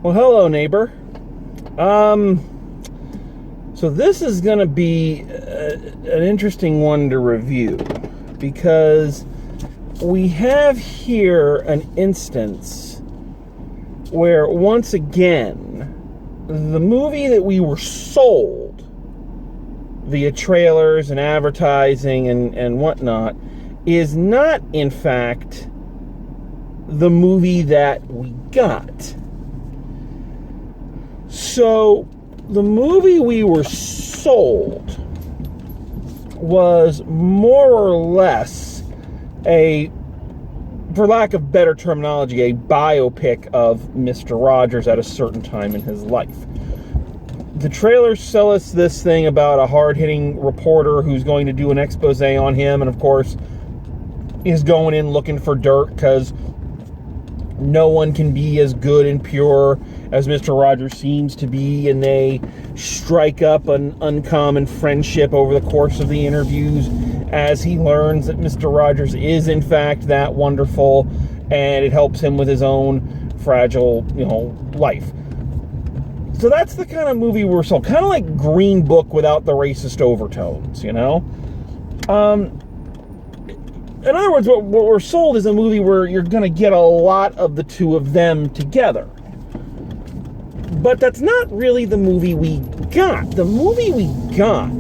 Well, hello, neighbor. So this is going to be an interesting one to review because we have here an instance where, once again, the movie that we were sold via trailers and advertising and whatnot is not, in fact, the movie that we got. So, the movie we were sold was more or less for lack of better terminology, a biopic of Mr. Rogers at a certain time in his life. The trailers sell us this thing about a hard-hitting reporter who's going to do an expose on him, and of course, is going in looking for dirt because no one can be as good and pure as Mr. Rogers seems to be, and they strike up an uncommon friendship over the course of the interviews as he learns that Mr. Rogers is, in fact, that wonderful, and it helps him with his own fragile, life. So that's the kind of movie we're sold. Kind of like Green Book without the racist overtones, In other words, what we're sold is a movie where you're going to get a lot of the two of them together. But that's not really the movie we got. The movie we got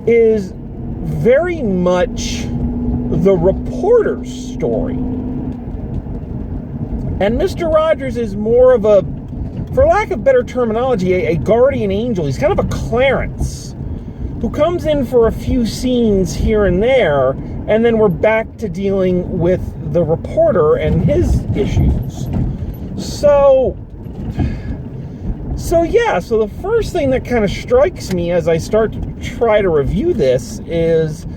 is very much the reporter's story. And Mr. Rogers is more of a, for lack of better terminology, a guardian angel. He's kind of a Clarence who comes in for a few scenes here and there, and then we're back to dealing with the reporter and his issues. So the first thing that kind of strikes me as I start to try to review this is,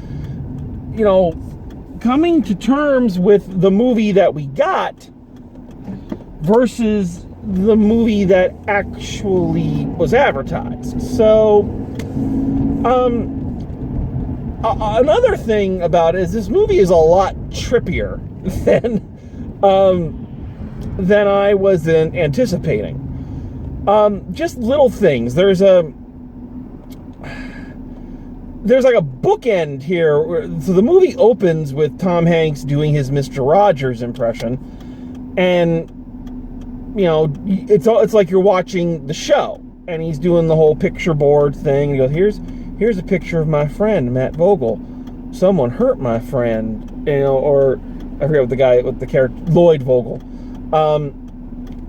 coming to terms with the movie that we got versus the movie that actually was advertised. So, another thing about it is this movie is a lot trippier than I was anticipating. Just little things. There's like a bookend here. So the movie opens with Tom Hanks doing his Mr. Rogers impression, and it's like you're watching the show, and he's doing the whole picture board thing. And he goes, "Here's a picture of my friend Matt Vogel. Someone hurt my friend," or I forget what the guy with the character Lloyd Vogel.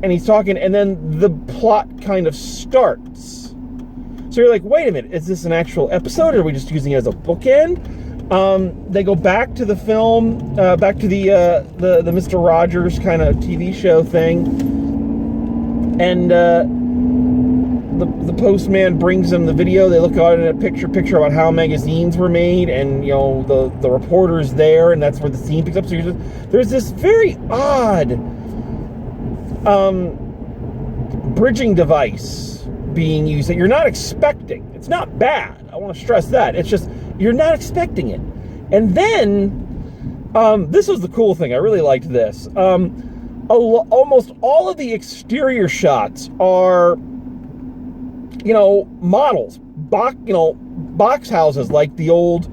And he's talking, and then the plot kind of starts. So you're like, wait a minute, is this an actual episode, or are we just using it as a bookend? They go back to the film, back to the Mr. Rogers kind of TV show thing, and the postman brings them the video. They look at it, a picture about how magazines were made, and the reporter's there, and that's where the scene picks up. So there's this very odd bridging device being used that you're not expecting. It's not bad. I want to stress that. It's just you're not expecting it. And then this was the cool thing. I really liked this. Almost all of the exterior shots are models, box houses like the old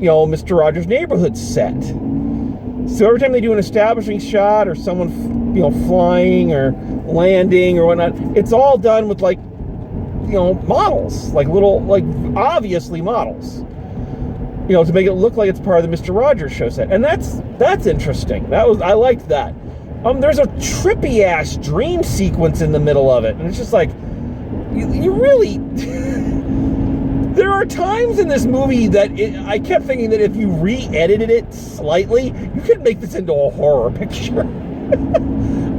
Mr. Rogers Neighborhood set. So every time they do an establishing shot or someone flying or landing or whatnot, it's all done with models, obviously models, to make it look like it's part of the Mr. Rogers show set. And that's interesting. I liked that. There's a trippy ass dream sequence in the middle of it, and it's just like you really. There are times in this movie that I kept thinking that if you re-edited it slightly, you could make this into a horror picture.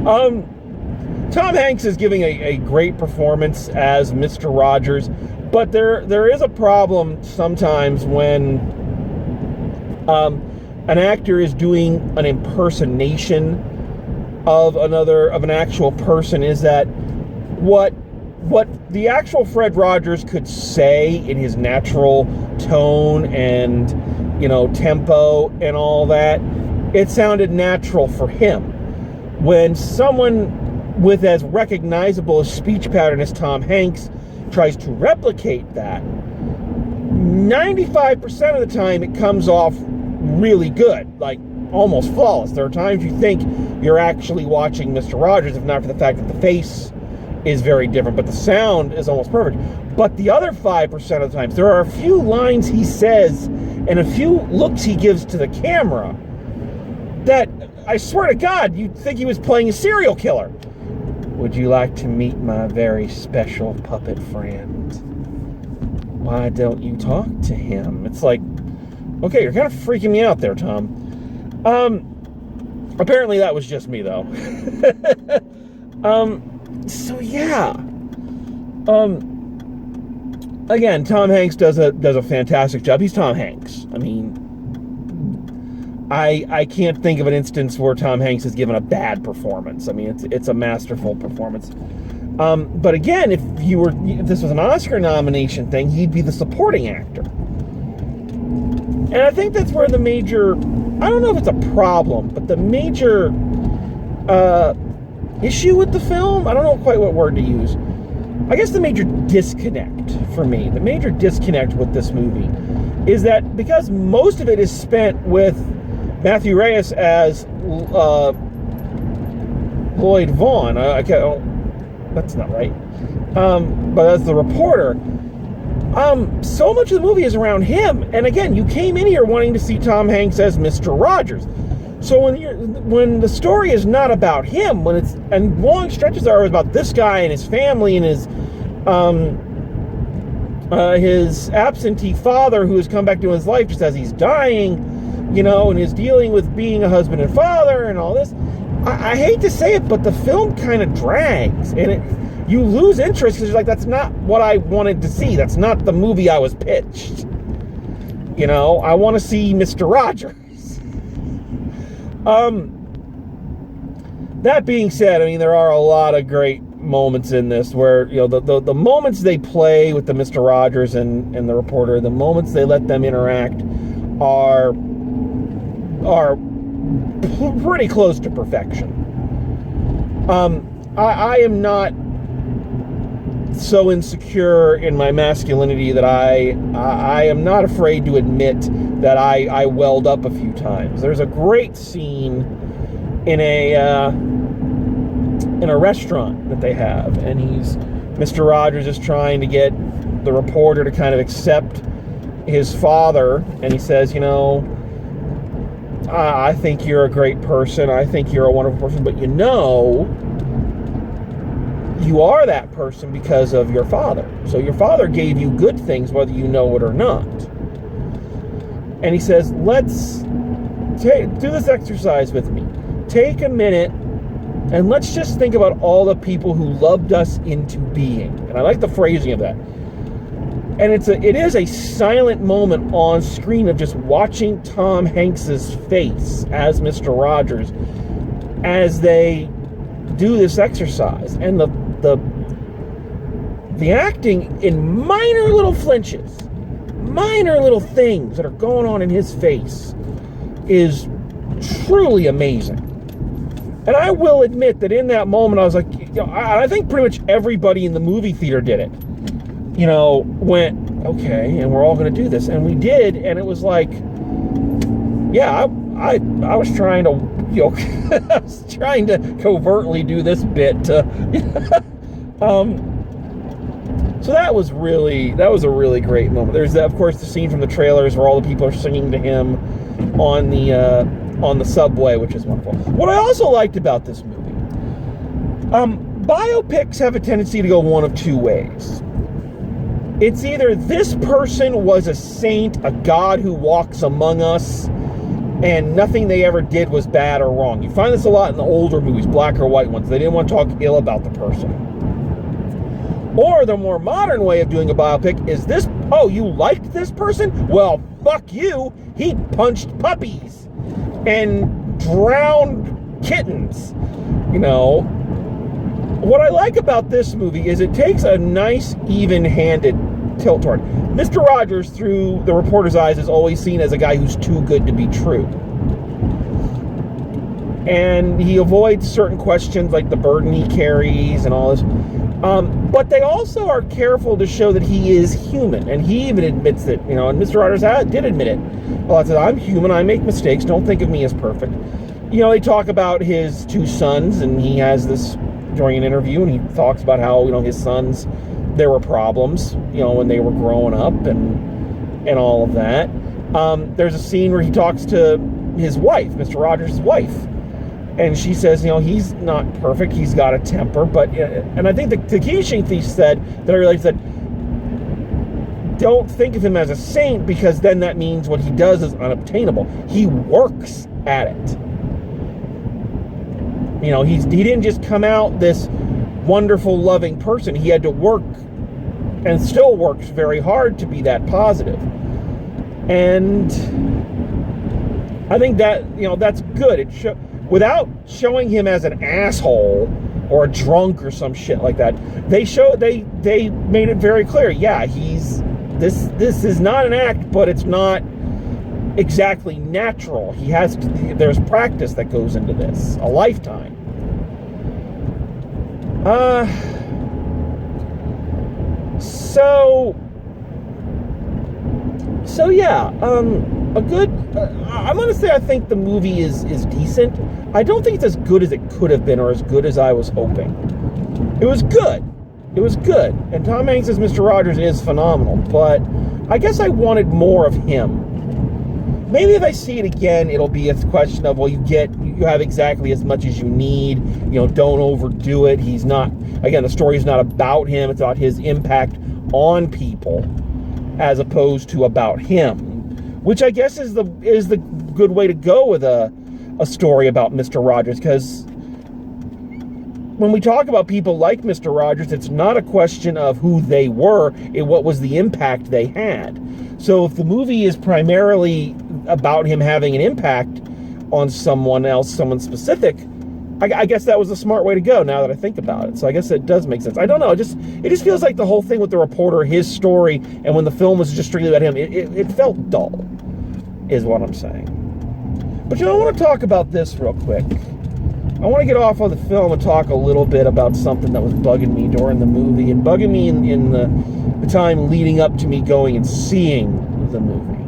Tom Hanks is giving a great performance as Mr. Rogers, but there is a problem sometimes when an actor is doing an impersonation of an actual person, is that what the actual Fred Rogers could say in his natural tone and tempo and all that, it sounded natural for him. When someone with as recognizable a speech pattern as Tom Hanks tries to replicate that, 95% of the time it comes off really good, like almost flawless. There are times you think you're actually watching Mr. Rogers, if not for the fact that the face is very different, but the sound is almost perfect. But the other 5% of the times, there are a few lines he says and a few looks he gives to the camera that, I swear to God, you'd think he was playing a serial killer. Would you like to meet my very special puppet friend? Why don't you talk to him? It's like, okay, you're kind of freaking me out there, Tom. Apparently that was just me, though. So yeah. Again, Tom Hanks does a fantastic job. He's Tom Hanks. I mean, I can't think of an instance where Tom Hanks has given a bad performance. I mean, it's a masterful performance. But again, if this was an Oscar nomination thing, he'd be the supporting actor. And I think that's where the major, I don't know if it's a problem, but the major issue with the film, I don't know quite what word to use. I guess the major disconnect for me, the major disconnect with this movie is that because most of it is spent with Matthew Reyes as Lloyd Vaughn, that's not right, but as the reporter, so much of the movie is around him. And again, you came in here wanting to see Tom Hanks as Mr. Rogers. So when the story is not about him, and long stretches are about this guy and his family and his absentee father who has come back to his life just as he's dying, and is dealing with being a husband and father and all this. I hate to say it, but the film kind of drags, and you lose interest because you're like, that's not what I wanted to see. That's not the movie I was pitched. I want to see Mr. Rogers. That being said, I mean, there are a lot of great moments in this where, the moments they play with the Mr. Rogers and the reporter, the moments they let them interact are pretty close to perfection. I am not so insecure in my masculinity that I am not afraid to admit that I welled up a few times. There's a great scene in a restaurant that they have, and Mr. Rogers is trying to get the reporter to kind of accept his father, and he says, I think you're a great person, I think you're a wonderful person, but you are that person because of your father. So your father gave you good things, whether you know it or not. And he says, let's do this exercise with me. Take a minute and let's just think about all the people who loved us into being. And I like the phrasing of that. And it is a silent moment on screen of just watching Tom Hanks's face as Mr. Rogers as they do this exercise. And the acting in minor little flinches, minor little things that are going on in his face is truly amazing. And I will admit that in that moment I was like, I think pretty much everybody in the movie theater did it. Went, okay, and we're all going to do this. And we did, and it was like, yeah, I was trying to, I was trying to covertly do this bit to, so that was a really great moment. There's, of course, the scene from the trailers where all the people are singing to him on the subway, which is wonderful. What I also liked about this movie, biopics have a tendency to go one of two ways. It's either this person was a saint, a god who walks among us, and nothing they ever did was bad or wrong. You find this a lot in the older movies, black or white ones. They didn't want to talk ill about the person. Or the more modern way of doing a biopic is this, oh, you liked this person? Well, fuck you. He punched puppies and drowned kittens. What I like about this movie is it takes a nice, even-handed tilt toward. Mr. Rogers, through the reporter's eyes, is always seen as a guy who's too good to be true. and he avoids certain questions like the burden he carries and all this. But they also are careful to show that he is human, and he even admits it, and Mr. Rogers did admit it. Well, said, I'm human, I make mistakes, don't think of me as perfect. They talk about his 2 sons, and he has this during an interview, and he talks about how, his sons, there were problems, when they were growing up and all of that. There's a scene where he talks to his wife, Mr. Rogers' wife, and she says, he's not perfect, he's got a temper, but, and I think the Takeshi thief said, that I realized that, don't think of him as a saint, because then that means what he does is unobtainable. He works at it. He didn't just come out this wonderful, loving person. He had to work, and still works very hard to be that positive. And I think that, that's good. Without showing him as an asshole or a drunk or some shit like that, they made it very clear. Yeah, this is not an act, but it's not exactly natural. There's practice that goes into this, a lifetime. So yeah, a good, I'm going to say I think the movie is decent. I don't think it's as good as it could have been, or as good as I was hoping. It was good. And Tom Hanks as Mr. Rogers is phenomenal, but I guess I wanted more of him. Maybe if I see it again, it'll be a question of, well, you have exactly as much as you need, don't overdo it. The story is not about him, it's about his impact on people, as opposed to about him, which I guess is the good way to go with a story about Mr. Rogers, because when we talk about people like Mr. Rogers, it's not a question of who they were, what was the impact they had. So if the movie is primarily about him having an impact on someone else, someone specific, I guess that was a smart way to go, now that I think about it. So I guess it does make sense. I don't know, it just feels like the whole thing with the reporter, his story, and when the film was just strictly about him, it felt dull, is what I'm saying. But I want to talk about this real quick. I want to get off of the film and talk a little bit about something that was bugging me during the movie, and bugging me in the time leading up to me going and seeing the movie.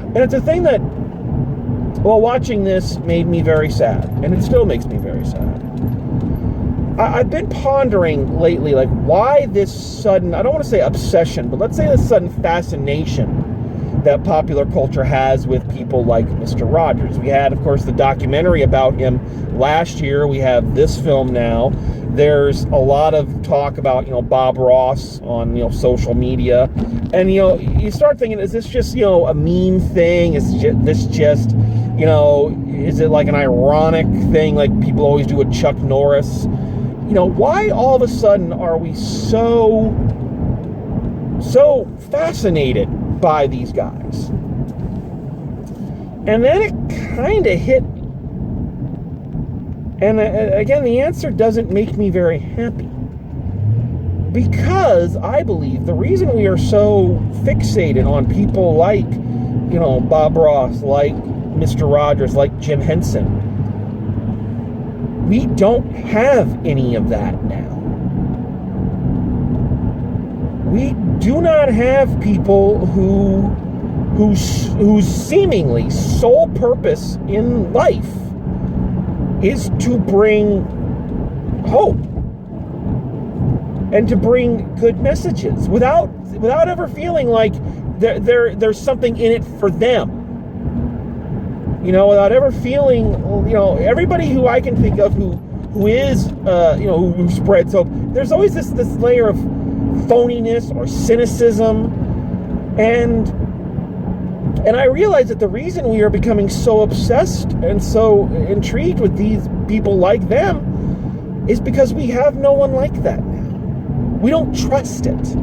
And it's a thing that, well, watching this made me very sad, and it still makes me very sad. I've been pondering lately, like, why this sudden, I don't want to say obsession, but let's say this sudden fascination that popular culture has with people like Mr. Rogers. We had, of course, the documentary about him last year. We have this film now. There's a lot of talk about, Bob Ross on, social media. And, you start thinking, is this just, a meme thing? Is this just, is it like an ironic thing like people always do with Chuck Norris? Why all of a sudden are we so fascinated by these guys? And then it kind of hit me. And again, the answer doesn't make me very happy. Because I believe the reason we are so fixated on people like, Bob Ross, like Mr. Rogers, like Jim Henson, we don't have any of that now. We do not have people whose seemingly sole purpose in life is to bring hope and to bring good messages without ever feeling like there's something in it for them. Without ever feeling, everybody who I can think of who is, who spreads hope, there's always this layer of phoniness or cynicism, and I realize that the reason we are becoming so obsessed and so intrigued with these people like them is because we have no one like that now. We don't trust it.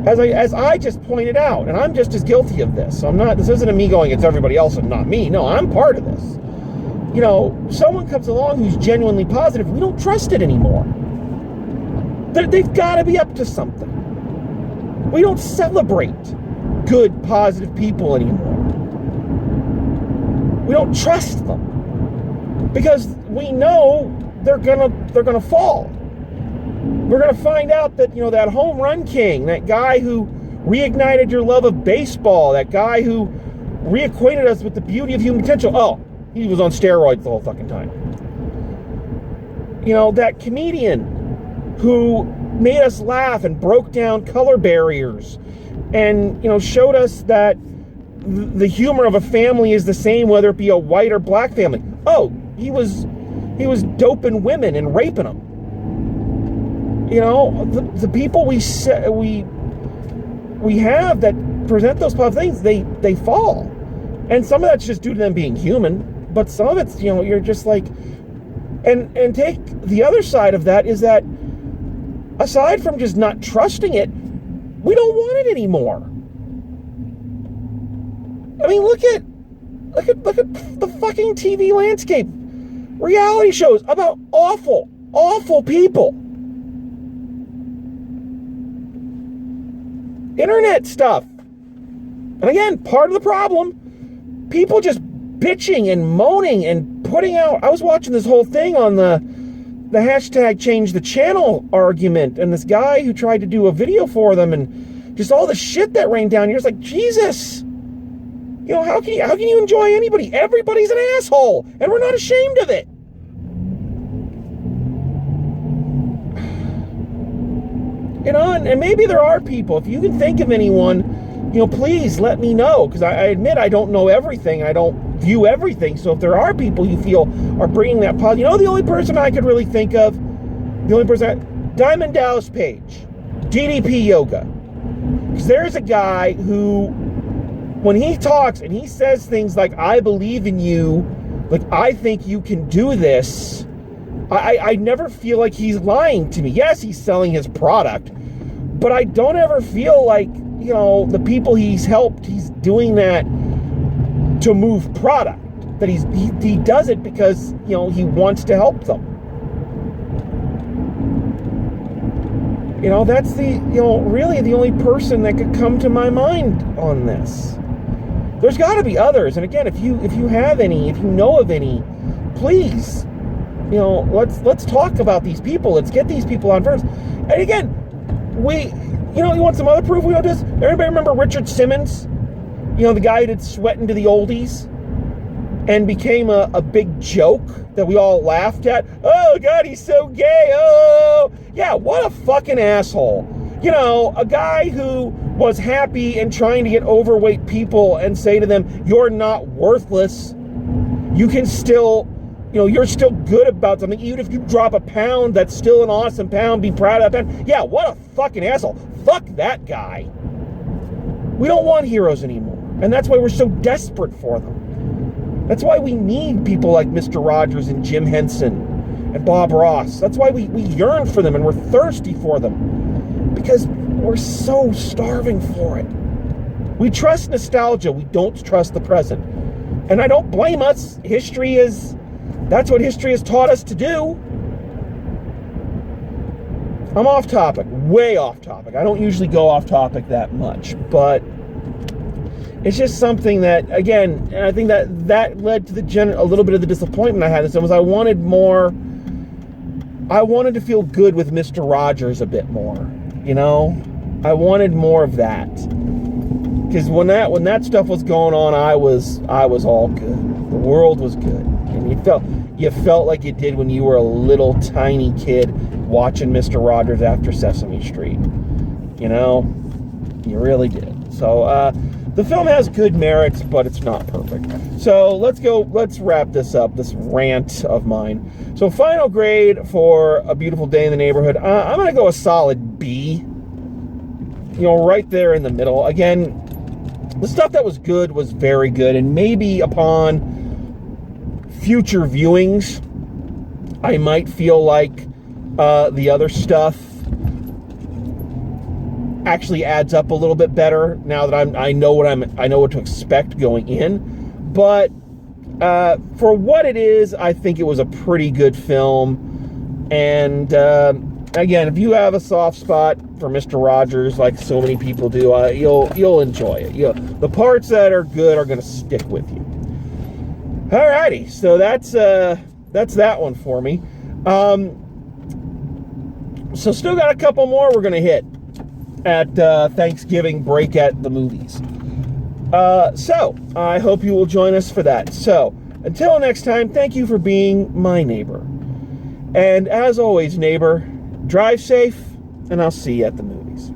As I just pointed out, and I'm just as guilty of this. So this isn't a me going, it's everybody else and not me. No, I'm part of this. Someone comes along who's genuinely positive, we don't trust it anymore. They've got to be up to something. We don't celebrate good, positive people anymore. We don't trust them because we know they're gonna fall. We're gonna find out that, that home run king, that guy who reignited your love of baseball, that guy who reacquainted us with the beauty of human potential. Oh, he was on steroids the whole fucking time. That comedian who made us laugh and broke down color barriers and, showed us that the humor of a family is the same whether it be a white or black family. Oh, he was doping women and raping them. The people we have that present those type of things, they fall. And some of that's just due to them being human, but some of it's, you're just like, and take the other side of that is that aside from just not trusting it, we don't want it anymore. I mean, look at the fucking TV landscape. Reality shows about awful people. Internet stuff. And again, part of the problem, people just bitching and moaning and putting out. I was watching this whole thing on the hashtag change the channel argument, and this guy who tried to do a video for them, and just all the shit that rained down here. It's like, Jesus, how can you enjoy anybody? Everybody's an asshole, and we're not ashamed of it. And maybe there are people. If you can think of anyone, please let me know, because I admit I don't know everything. I don't view everything. So if there are people you feel are bringing that positive, the only person I could really think of, Diamond Dallas Page, DDP Yoga. Because there's a guy who, when he talks and he says things like, I believe in you, like, I think you can do this, I never feel like he's lying to me. Yes, he's selling his product, but I don't ever feel like, the people he's helped, he's doing that to move product. That he does it because, he wants to help them. That's the, really the only person that could come to my mind on this. There's got to be others. And again, if you have any, if you know of any, please, let's talk about these people. Let's get these people on first. And again, you want some other proof we don't do this? Everybody remember Richard Simmons? The guy who did Sweatin' to the Oldies and became a big joke that we all laughed at. Oh, God, he's so gay. Oh, yeah, what a fucking asshole. A guy who was happy and trying to get overweight people and say to them, you're not worthless. You can still, you're still good about something. Even if you drop a pound, that's still an awesome pound. Be proud of that pound. Yeah, what a fucking asshole. Fuck that guy. We don't want heroes anymore. And that's why we're so desperate for them. That's why we need people like Mr. Rogers and Jim Henson and Bob Ross. That's why we yearn for them and we're thirsty for them. Because we're so starving for it. We trust nostalgia. We don't trust the present. And I don't blame us. That's what history has taught us to do. I'm off topic, way off topic. I don't usually go off topic that much, but it's just something that, again, and I think that led to a little bit of the disappointment I had. Was I wanted more. I wanted to feel good with Mr. Rogers a bit more. I wanted more of that. Because when that stuff was going on, I was all good. The world was good, and you felt like you did when you were a little tiny kid watching Mr. Rogers after Sesame Street. You really did. So the film has good merits, but it's not perfect. So let's wrap this up, this rant of mine. So final grade for A Beautiful Day in the Neighborhood, I'm gonna go a solid B. Right there in the middle. Again, the stuff that was good was very good, and maybe upon future viewings, I might feel like the other stuff actually adds up a little bit better now that I know what to expect going in. But for what it is, I think it was a pretty good film. And again, if you have a soft spot for Mr. Rogers, like so many people do, you'll enjoy it. The parts that are good are going to stick with you. Alrighty, so that's that one for me. So still got a couple more we're gonna hit at Thanksgiving break at the movies. So I hope you will join us for that. So until next time, thank you for being my neighbor. And as always, neighbor, drive safe, and I'll see you at the movies.